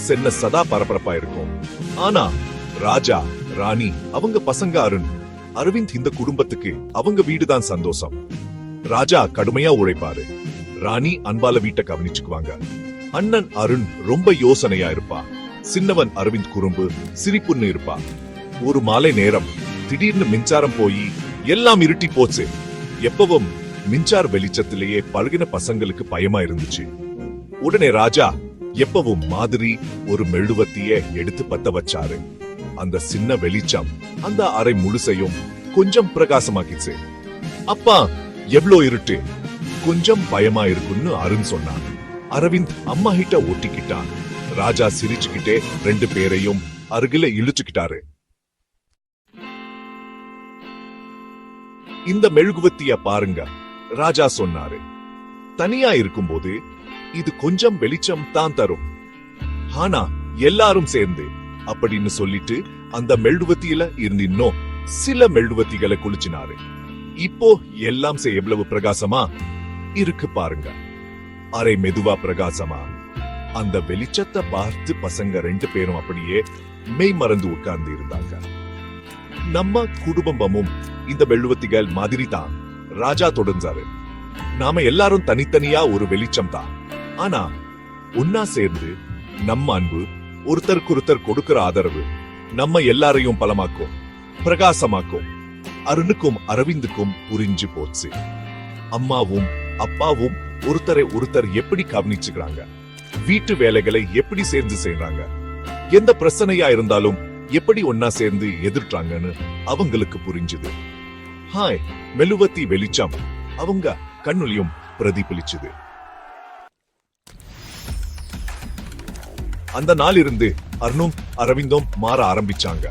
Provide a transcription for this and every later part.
சென்ன சதா பரபரப்பா இருக்கும். ஆனா ராஜா ராணி அவங்க பசங்க அருண் அரவிந்த் இந்த குடும்பத்துக்கு அவங்க வீடுதான் சந்தோஷம். ராஜா கடுமையா உழைப்பாரு. ராணி அன்பால வீட்டை கவனிச்சுக்குவாங்க. அண்ணன் அருண் ரொம்ப யோசனையா இருப்பா. சின்னவன் அரவிந்த் குறும்பு சிரிப்புன்னு இருப்பா. ஒரு மாலை நேரம் திடீர்னு மின்சாரம் போய் எல்லாம் இருட்டி போச்சு. எப்பவும் மின்சார வெளிச்சத்திலேயே பழகின பசங்களுக்கு பயமா இருந்துச்சு. உடனே ராஜா எப்பவும் மாதிரி ஒரு மெழுகுவர்த்திய எடுத்து பத்த வச்சாரு. அந்த சின்ன வெளிச்சம் அந்த அறை முழுசையும் கொஞ்சம் பிரகாசமாக்கிச்சு. அப்பா எவ்ளோ இருட்டு, கொஞ்சம் பயமா இருக்குன்னு அருண் சொன்னான். அரவிந்த் அம்மா கிட்ட ஒட்டிக்கிட்டான். ராஜா சிரிச்சுக்கிட்டே 2 பேரையும் அருகில இழுச்சுக்கிட்டாரு. இந்த மெழுகுவர்த்திய பாருங்க, ராஜா சொன்னாரு. தனியா இருக்கும்போது இது கொஞ்சம் வெளிச்சம் தான் தரும். ஆனா எல்லாரும் சேர்ந்து அப்படின்னு சொல்லிட்டு அந்த மெழுகுவர்த்தியில இருந்து இன்னும் சில மெழுகுவர்த்திகளை குளிச்சினாரு. இப்போ எல்லாம் எவ்வளவு பிரகாசமா இருக்கு பாருங்க. அரை மெதுவா பிரகாசமா. அந்த வெளிச்சத்தை பார்த்து பசங்க 2 பேரும் அப்படியே மெய் மறந்து உட்கார்ந்து இருந்தாங்க. நம்ம குடும்பமும் இந்த மெழுகுவர்த்திகள் மாதிரி தான், ராஜா தொடர்ந்தாரு. நாம எல்லாரும் தனித்தனியா ஒரு வெளிச்சம் தான். ஆனா ஒன்னா சேர்ந்து நம்ம அன்பு, ஒருத்தருக்கொருத்தர் கொடுக்கிற ஆதரவு நம்ம எல்லாரையும் பலமாக்கும், பிரகாசமாக்கும். அருணுக்கும் அரவிந்துக்கும் புரிஞ்சு போச்சு. அம்மாவும் அப்பாவும் ஒருத்தரை ஒருத்தர் எப்படி கவனிச்சுக்கிறாங்க, வீட்டு வேலைகளை எப்படி சேர்ந்து செய்யறாங்க, எந்த பிரச்சனையா இருந்தாலும் எப்படி ஒன்னா சேர்ந்து எதிர்த்தாங்கன்னு அவங்களுக்கு புரிஞ்சுது. ஹாய் மெழுகுவர்த்தி வெளிச்சம் அவங்க கண்ணுலயும் பிரதிபலிச்சுது. அந்த நாள் இருந்து அருணும் அரவிந்தும் மாற ஆரம்பிச்சாங்க.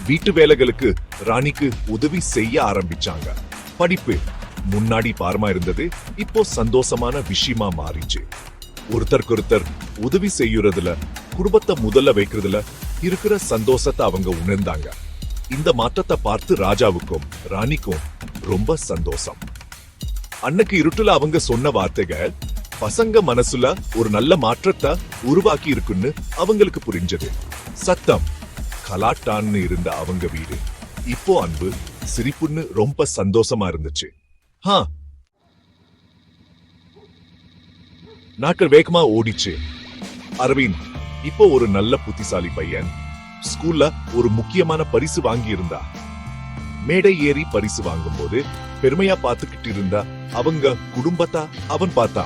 வீட்டு வேலைகளுக்கு ராணிக்கு உதவி செய்ய ஆரம்பிச்சாங்க. படிப்பு முன்னாடி பாரமா இருந்தது, இப்போ சந்தோஷமான விஷயமா மாறிச்சு. ஒருத்தருக்கொருத்தர் உதவி செய்யறதுல, குடும்பத்தை முதல்ல வைக்கிறதுல இருக்கிற சந்தோஷத்தை அவங்க உணர்ந்தாங்க. இந்த மாற்றத்தை பார்த்து ராஜாவுக்கும் ராணிக்கும் ரொம்ப சந்தோஷம். அன்னைக்கு இருட்டுல அவங்க சொன்ன வார்த்தைகள் பசங்க மனசுல ஒரு நல்ல மாற்றத்தை உருவாக்கி இருக்குன்னு அவங்களுக்கு புரிஞ்சது. சத்தம் கலாட்டான்னு இருந்த அவங்க வீடு இப்போ அன்பு சிரிப்புன்னு ரொம்ப சந்தோஷமா இருந்துச்சு. நாட்கள் வேகமா ஓடிச்சு. அரவிந்த் இப்போ ஒரு நல்ல புத்திசாலி பையன். ஸ்கூல்ல ஒரு முக்கியமான பரிசு வாங்கி இருந்தா. மேடை ஏறி பரிசு வாங்கும் போது பெருமையா பார்த்துக்கிட்டு இருந்தா அவங்க குடும்பத்தா அவன் பார்த்தா.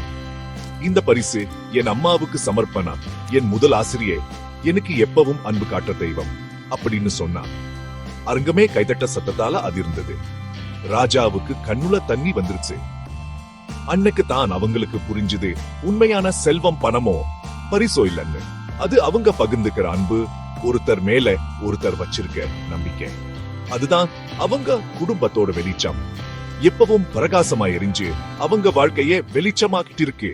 இந்த பரிசு என் அம்மாவுக்கு சமர்ப்பணம், என் முதல் ஆசிரியை, எனக்கு எப்பவும் அன்பு காட்ட தெய்வம் அப்படின்னு சொன்னான். அரங்கமே கைதட்ட சத்தத்தால அதிர்ந்தது. ராஜாவுக்கு கண்ணுல தண்ணி வந்துருச்சு. அன்னைக்கு தான் அவங்களுக்கு புரிஞ்சுது, உண்மையான செல்வம் பணமோ பரிசோ இல்லைன்னு. அது அவங்க பகிர்ந்துக்கிற அன்பு, ஒருத்தர் மேல ஒருத்தர் வச்சிருக்க நம்பிக்கை. அதுதான் அவங்க குடும்பத்தோட வெளிச்சம். எப்பவும் பிரகாசமா எரிஞ்சு அவங்க வாழ்க்கையே வெளிச்சமாக்கிட்டு இருக்கு.